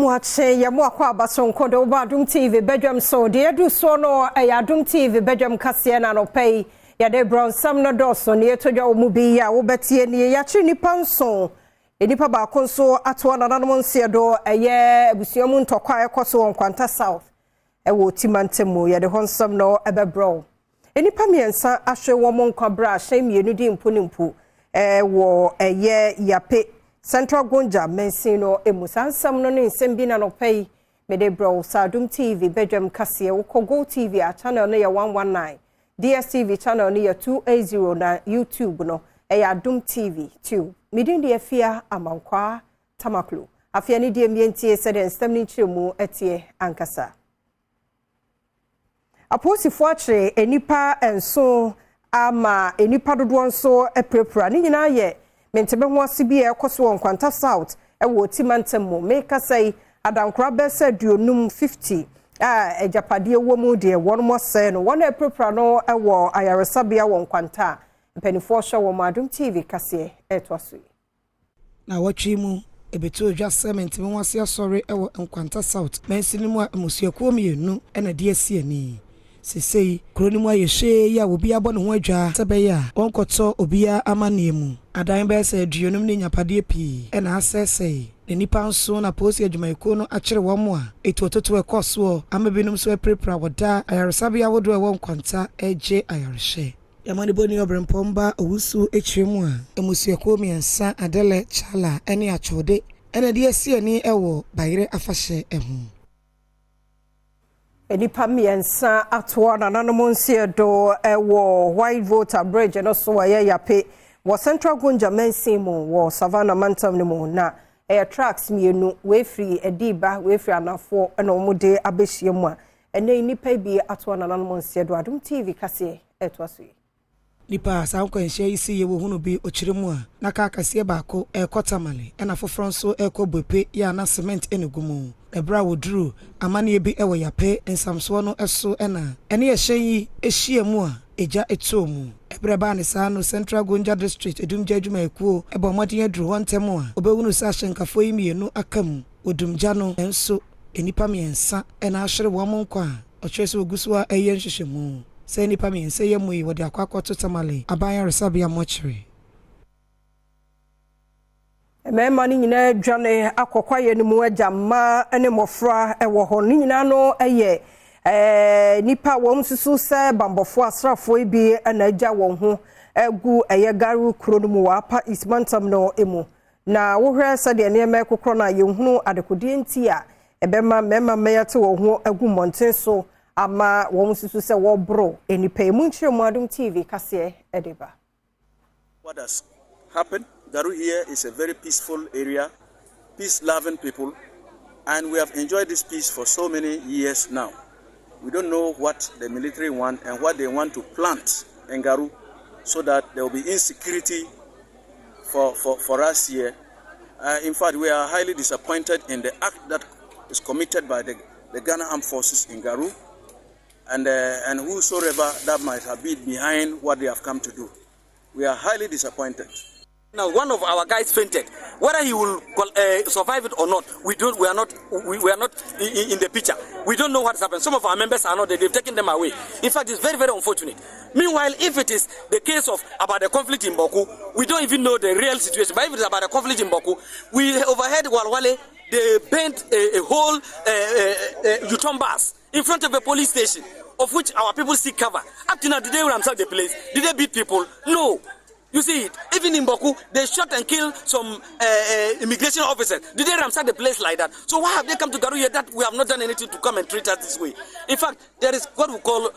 Amuache ya mwakwa basonko do Badwam TV Badwam so de edu so no Adom TV Badwam kase na no pay ya de brown sam no do so ne etodwa wo mu bi ya wo betie ne ya chi nipa nso enipa ba konso ato na nanom nse do eye abusuamu ntokwa ekoso won kwanta south wo timantemu ya de honsam no ebebro enipa miensa ahwe wo mon kwabra ahye mienu di mpunimpu wo eye yape Central Gonja mensino emusansam no nsem bi na no pay mede bro Adom TV Badwam kase wo Go TV a channel no ya 119 DSTV channel no ya 280 na YouTube no Adom TV 2 midin de afia amankwa tamaklo afia ne de mientie se de nsem ni chiremu etie ankasa aposifo akire enipa enso ama enipa dodo nso eprepra ni nyina ye mentebe ho asibi ekoso won kwanta south ewo timantemu make say adankra be say duonum 50 ejapade wo mu de won mo say no won eprepra no ewo ayaresabia won kwanta mpanifo hwe wo Adom TV kase etwaso na watwi mu ebeto dwa cement me wase asore ewo nkwanta south mensinimu amusuakuo mienu ena de asiani sesei kronimu ayehye ya obi abɔ ne ho adwa sebeya onkoto obia amanemu adan be se aduonum ne nyapade pii ena asese ne nipa nso na posi adwumayeko no akire wo mo a etototo ekoso amabinum so aprepra woda ayaresabia wodo ewo nkwanta eje ayarehye yamani boni obrempomba owusu echiremu a emusuakuo miensa adele chala ene achode ena de asiani ewo bayire afahye ehu enipa miensa atwa na nanom nse do ewo white voter bridge no so aye yape wo Central Gonja mensimu wo Savannah mantam ne mu na tracks mienu we free ediba we free anafo na omude abehie mu a ene nipa bi atwa na nanom nse do Adom TV kase etwaso nipa sankwanhye isi ye wo hunu bi okiremu a na ka kase baako ekotamale ena foforo nso ekobope ya na cement enegumu ebra wodru amane bi ewo yape ensamso no eso ena ene ye hyen ehie mu a eja etomu ebra ba ne sa no Central Gonja district edumja adwumayekuo ebomodin adru hontemu a obewunu sa hyenkafo yi mienu akam odumja no enso enipa miensa ena ahwere wo monkwa ochese ogusua eye nhyehyemu se nipa miensa ye muyi wode akwakoto tamale abanya resabia mochire emema ni nyina dwane akokwa ye ni mu agya ma ene mofra ewo ho ni nyina no eye nipa wo msusu se bambofo asrafo bi na agya won ho egu eye garu kro no mu apa ismantam no emu na wo hwe se de ne me kokro na ye hunu adekodi nti a ebema mema meyate wo ho egu monten so ama wo msusu se wo bro enipa mu nchire mu Adom TV kase edeba. What has happened? Garu here is a very peaceful area, peace-loving people, and we have enjoyed this peace for so many years now. We don't know what the military want and what they want to plant in Garu so that there will be insecurity for us here. In fact, we are highly disappointed in the act that is committed by the Ghana Armed Forces in Garu and whosoever that might have been behind what they have come to do. We are highly disappointed. Now, one of our guys fainted. Whether he will survive it or not, we are not in the picture. We don't know what has happened. Some of our members are not there. They've taken them away. In fact, it's very, very unfortunate. Meanwhile, if it is the case of about the conflict in Boku, we don't even know the real situation. But if it is about the conflict in Boku, we overheard Walwale, they bent a whole Uton bus in front of a police station, of which our people seek cover. Up to now, did they ransack the place? Did they beat people? No. You see it, even in Boku, they shot and killed some immigration officers. Did they ransack the place like that? So why have they come to Garu here that we have not done anything to come and treat us this way? In fact, there is what we call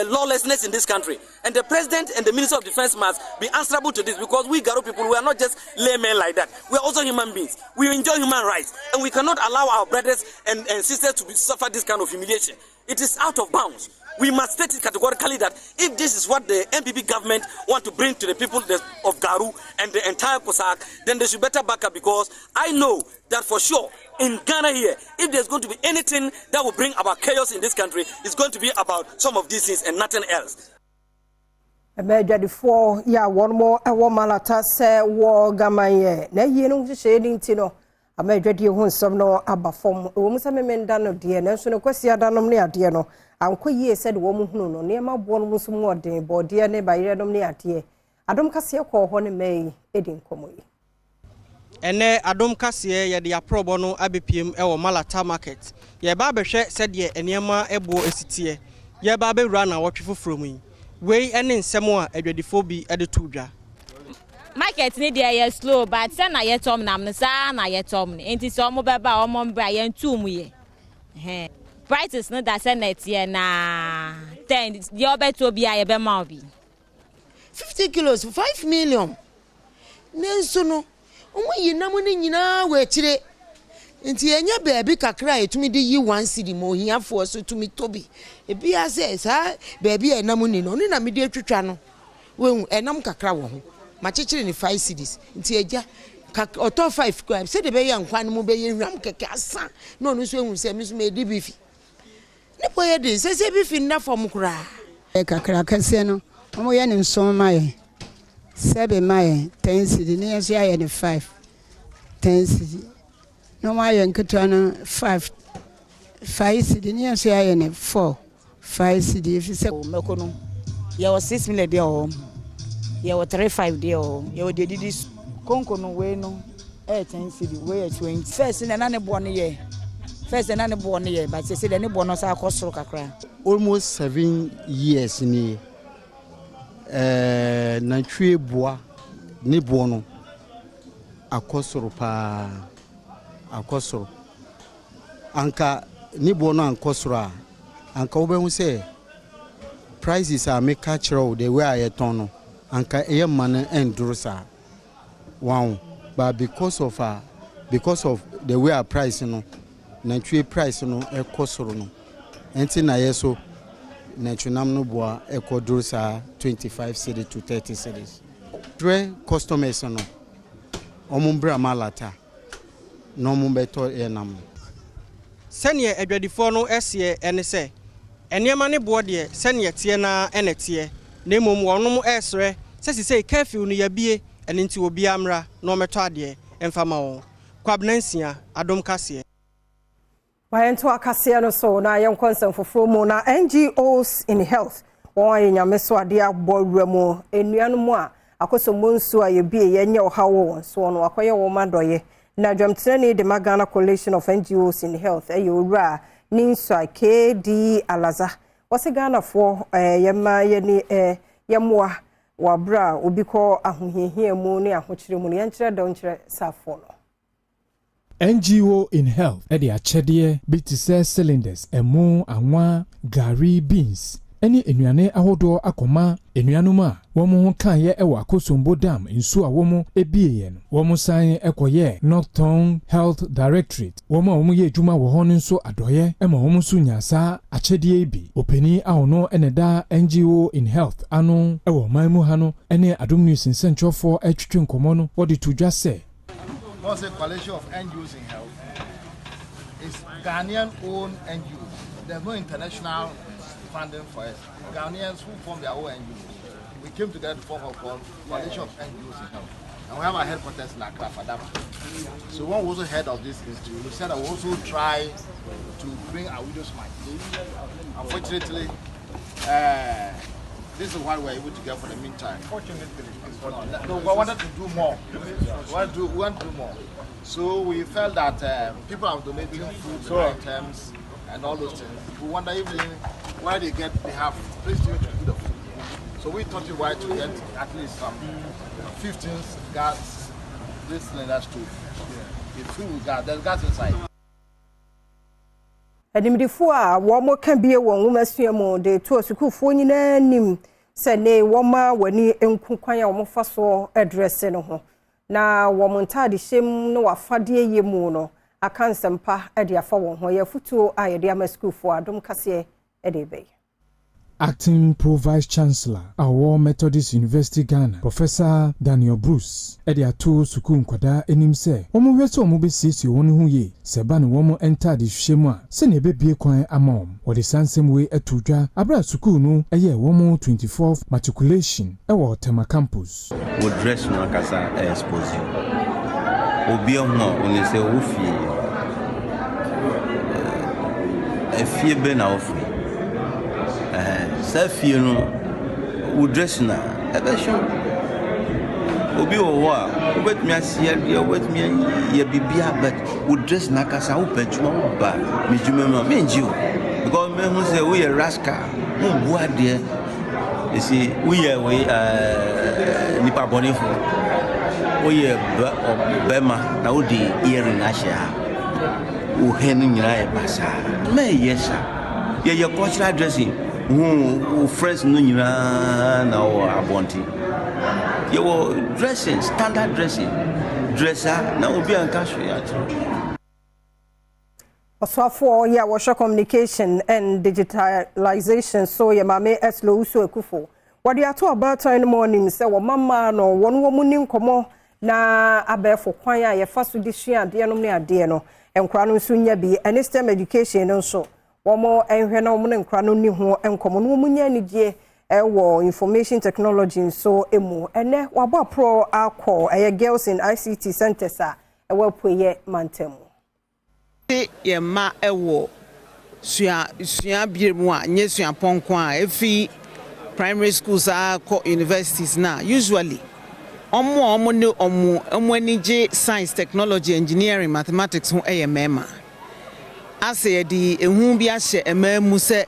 lawlessness in this country. And the president and the Minister of Defense must be answerable to this because we Garu people, we are not just laymen like that. We are also human beings. We enjoy human rights. And we cannot allow our brothers and sisters to suffer this kind of humiliation. It is out of bounds. We must state it categorically that if this is what the MPP government want to bring to the people of Garu and the entire Kosak, then they should better back up because I know that for sure in Ghana here, if there's going to be anything that will bring about chaos in this country, it's going to be about some of these things and nothing else. Before ya one more a woman at us war gamaye. Na ye no shading tino. amadwadi ho nsɔm no aba fam wo mu samemenda no de nanso no kwasi adanom ne ade no anko yie sɛ de wo mu hunu no ne ma bo no muso mu ɔden bɔde ne bayerɛnom ne ade adom kase kɔ hɔ ne mai edi nkomo yi ene adom kase ye de aprobo no abepiem e wo Malata market ye ba behwe sɛ de enema ebo esitie ye ba bewura na wɔtwe foforo mu yi wei ene nsɛm a adwadifo bi de to dwa market ni dey ye slow but say na ye tom nam no sa na ye tom ni enti so mo beba o mo bra ye ntu mu ye prices no da say net ye na 10 ye obeto bi a ye be ma obi 50 kilos 5 million nenso no omo yinam ni nyina we kire enti enya baabi kakra etumi di yi 1 cedi mo hiafo so tumi tobi ebi ase sa baabi enam ni no ni na me di atwitwa no we enam kakra wo ho machechire ni 5 cedis nti eja oto 5 kwa se de be ya nkwan mu be ye hwam keke asa no no so ehun se mi so me di bifi ne boye de se bifi na fom kura kakra kase no omo ye ni nson maye 7 maye 10 cedi ni yeso ya ni 5 10 cedi no maye nketwa no 5 cedi ni yeso ya ni 4 5 cedi if se mekono ye was 6 million de o ye was 35 de o ye was de didi konko no we no 10 cedi we 20 first na ne bo no ye first na ne bo no ye but say de ne bo no sa akosoro kakra almost 7 years ni na twie boa ne bo no akosoro pa akosoro anka ne bo no ankosoro a anka wo be hu say prices are make catch-all the way I ton no anka eye man enduro sa wow but because of the way our price no na twie price no ekosoro no enti na yeso na tunam no boa ekoduro sa 25 cedi to 30 cedis three customers no omumbra Malata no mumbeto enam sene adwadifo no ese ene se enema ne bo de sene tie na enete na mom wonom esre sesise curfew no yabie ene nti obi amra na ometo ade emfama wo kwabnansia adom kase Bayento akase no so na yen konsem foforo mu na NGOs in health won anyame so ade abowura mu enuanu a akoso monsu a yebie yenye ohawo so no akoye wo madoye na dwamtene de Magana Coalition of NGOs in health ura Ninsa KD Alaza wase Ghana for yema yeni yemwa wabra obiko ahohihia mu ne ahokyere mu ne yenkyere donkyere safo no NGO in health edi achede bitise cylinders emu anwa gari beans eni enuane ahodo akoma enuanum a womo ho kan ye ewa Akosombo dam nsu a womo ebie no womo san ekoye Northern Health Directorate womo ye adwuma wo ho nso adoye ema womo so nyasa achede bi openi ahono eneda NGO in health ano ewo manmu ha no ene Adom News nsentwofo atwetwe nkomo no wodi to dwa se What's a coalition of NGOs in health? It's Ghanaian-owned NGOs. There's no international funding for it. Ghanaians who form their own NGOs. We came together to form a coalition of NGOs in health. And we have our headquarters in Accra, Badwam. So one was ahead of this institute. We said I will also try to bring our widow's mite. Unfortunately, this is what we're able to get for the meantime. No, we wanted to do more. We want to do more. So we felt that people are donating food items and all those things. We wonder if where they have place to do the food. So we thought it right to get at least some 15 gas, this cylinder stove. It's full with gas. There's gas inside. Adimdifo a wo mo kan bie won wo masuamu de to sukufo nyina nim se ne wo ma wani enku kwan a wo fa so address no ho na wo mo ntade hyem no wafade yemu no akansempa e de afa won ho ye futuo a ye de amasukufo Adom kase e de be Acting Pro-Vice Chancellor, our Methodist University Ghana, Professor Daniel Bruce, Ediato Sukun Kwada Enimse, Omo Weso Mobe Sisi Wonihuye, Sebani Womo enter the Shema, Sene Baby Coin Amom, or the Sansem way at Tuja, Abra Sukunu, a year Womo 24th matriculation, our Tema campus. Would dress no Casa exposure. obi ho oni se wo fie efie be na wo fie sa fie no wo dress na ebe show obi wo a obetumi asia dia obetumi ye bibia but wo dress na kasa wo pajuma wo ba mejuma me menji o because me hu say we rascal mo bu ade you see we nipa bonifo we bema na wo di earring ahia wo hen nyina e basa me yesa ye cultural dressing who friends no nyina na wo abonti ye wo dressing standard dressing dresser na obi anka so ya tro Oswafo ya washa communication and digitalization so ye mame eslo uso ekufo wadi ato about in the morning say wo mama no won wo muni nkomo na abefo kwan ya ye faso disua ade no ne ade no enkra no nso nya bi and STEM education no so wo mo enhwe na wo mo enkra no ni ho enkomo no mo nya ni die wo information technology so emu ene wabo pro akọ girls in ICT centers a wo poye mantemu ye ma ewo sua biemu a nye sua ponko a efi primary schools a ko universities na usually omo ne omo anije science technology engineering mathematics ho mema ase ye di ehu bi ahye emamu se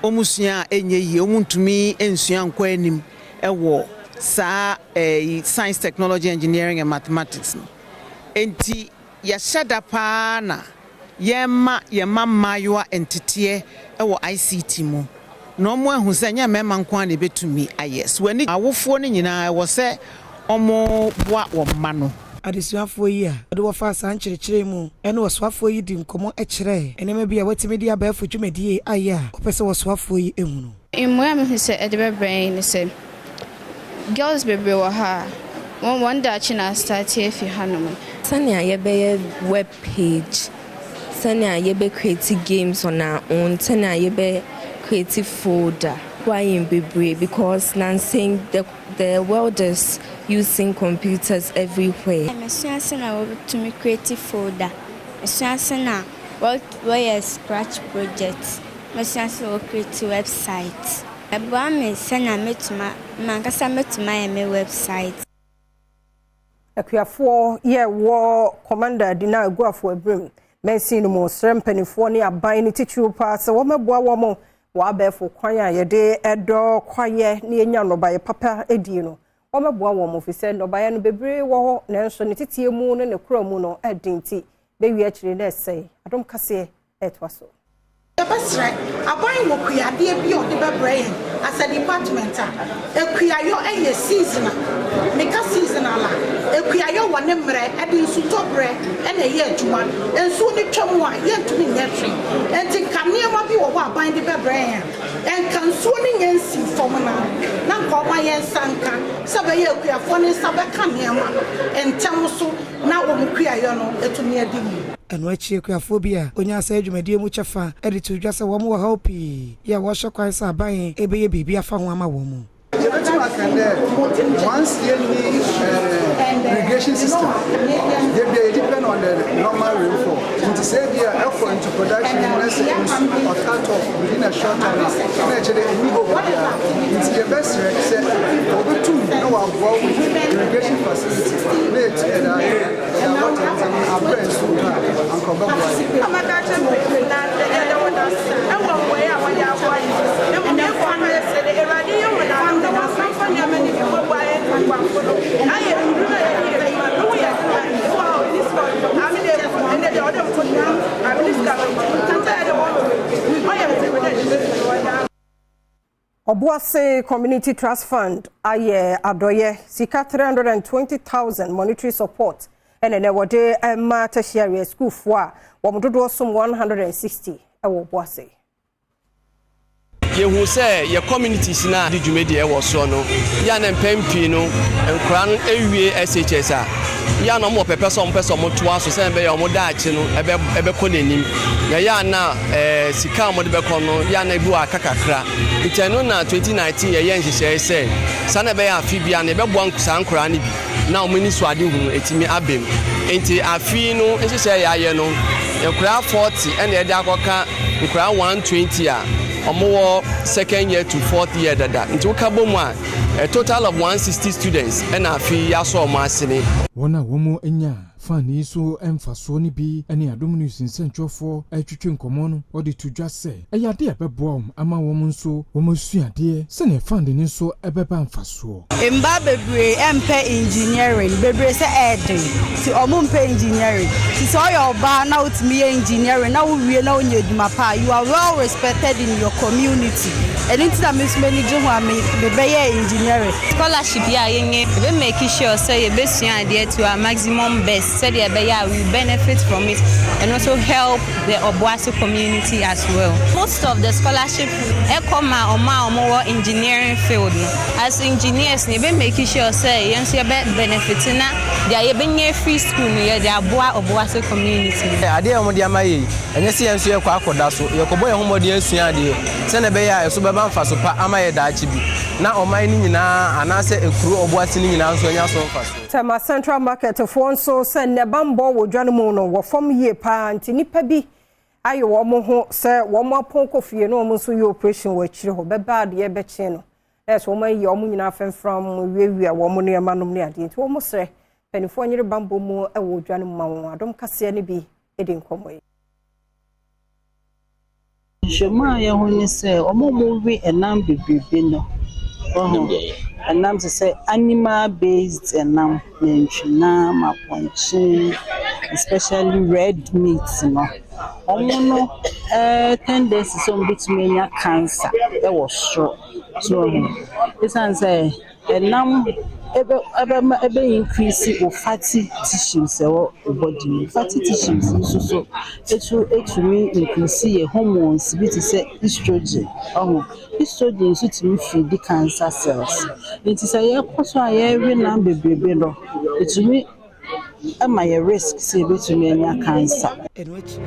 omusua enye yi omuntumi ensua nkwa anim ewo sa science technology engineering and mathematics enti ya shada pa na yema mayoa entity ewo ICT mu no mo ehu se nya mema nkwa na betumi ayes wani awofo ni nyina wo se omo boa wo ma no adesuafo yi a de wo fa san kyerkyere mu ene wosoafo yi di nkomo ekyere ene ma bia watimi dia ba afu dwumadie aya opese wosoafo yi ehunu imoya me se edebe brain ni se girls bebre wa ha one day china start here fi hanom sania ye be web page sania ye be create games on our own sania ye be create folder why in bebre because nan saying the world is using computers everywhere. I'm to me creative folder. I'm where scratch projects. I'm create websites. I'm send to my website. Akuafo ye war commander dina guafo abrim. Mensi no mo srempanifo ne aban ne tichu pa se wo meboa wo mo wa abefo kwan a ye de edo kwaye ne enya no baye papa edi no. Omeboa wo mo fise no baye no bebre wo ho nanso ne titie mu no ne kura mu no edinti be wi akire na sei Adom kase etwaso Basra aban wo kuade bi o de bebre as a department ekuayo eye seasonal meka seasonal la ekuayo wo ne mre edi nsuto bre na ye adwuma ensu ni twam a ye ntumi nyetwe enti kane ma bi wo aban de bebre enkansu ni nyensi fom na nko ma ye nsanka sabe ye ekuafo ne sabe kane ma entam so na wo kuayo no etumi adi mu eno achi kuafobia onya asa adwumadie mu chefa edit udwa se wo mo wa hopi ya wo hwekwan sa ban ebeye bibia fa ho ama wo mu once you need irrigation system, they depend on the normal rainfall. To save your effort into production, or cut off within a short time. Actually, we go it's the best say over two no one with irrigation facility. Obuase Community Trust Fund aye adoye sika 320,000 monetary support ene ne wode ma tertiary school fo a womododo som 160 ewo Obuase yehu se ye communities na di dwumedi e wo so no ya na mpempi no enkra no ewie SHS a ya no mo pepeso mo toa so se be ya mo daachi no ebe ko nanim ya na sika mo de be ko no ya na bi wa kakakra nteno na 2019 ye nhyehyɛ se sana be ya afibia na be bo ankusa ankra ne bi na o mani so ade hu etimi abem enti afi no nhyehyɛ yɛayɛ no nkura 40 ɛna yɛde akɔka nkura 120 a ɔmo second year to fourth year dada nti woka bɔ mu a total of 160 students ɛna afi yɛasɔ ɔmo asene wɔn a wɔn anya fani so emfaso ni bi ene Adom news nsɛntwɔfo atwitwe nkɔmɔ no ɔde to dwa sɛ ɛyɛ ade ɛbɛboa ama wɔn nso wɔn asuadeɛ sɛ fund ne nso ɛbɛba mfasoɔ mba bebre empɛ engineering bebre sɛ ɛden ti ɔmo mpɛ engineering ti sɛ ɔyɛ ɔba na wotumi yɛ engineering na wowie na onye adwuma pa you are well respected in your community ɛni ti na mesumani gye ho a me bɛyɛ engineering scholarship ya yenye be make sure say yebesua adeɛ to a maximum best said we benefit from it and also help the Obuasi community as well. Most of the scholarship ekoma oma engineering field as engineers we be making sure say yenso be benefiting na they be free school near the Obuasi community. Ade omo dia maye enye se yenso ye kwa akoda so ye kobo ye homodi asua ade se na be ya eso be ba mfa so pa ama ye daachi bi na oman ni nyina anase ekuru Obuasi ni nyina nso nya so mfa so. Tema Central Market for so send ne bambo wo dwanem no wo fom ye pa nti nipa bi ayo wo mo ho se wo mo ponko fie no mo so ye operation wo akire ho be bad ye be che no eso mo ye wo mo nyina from wiewia wo mo ne manom ne ade nti wo mo sre panifo nyire bambo mu e wo dwanem ma wo Adom kase ne bi edi nkomo yi Shema ye ho ni se omo mo wi enam bebebe no and nam to say animal based and nam menchina maponchi especially red meat no omo 10 days so bitmenya cancer e was sure so this and say and nam ebe increase of fatty tissues or body fatty tissues so it mean increase your hormones bit say estrogen estrogen so to feed the cancer cells it is a so every number baby no it mean am I risk say bit me cancer in which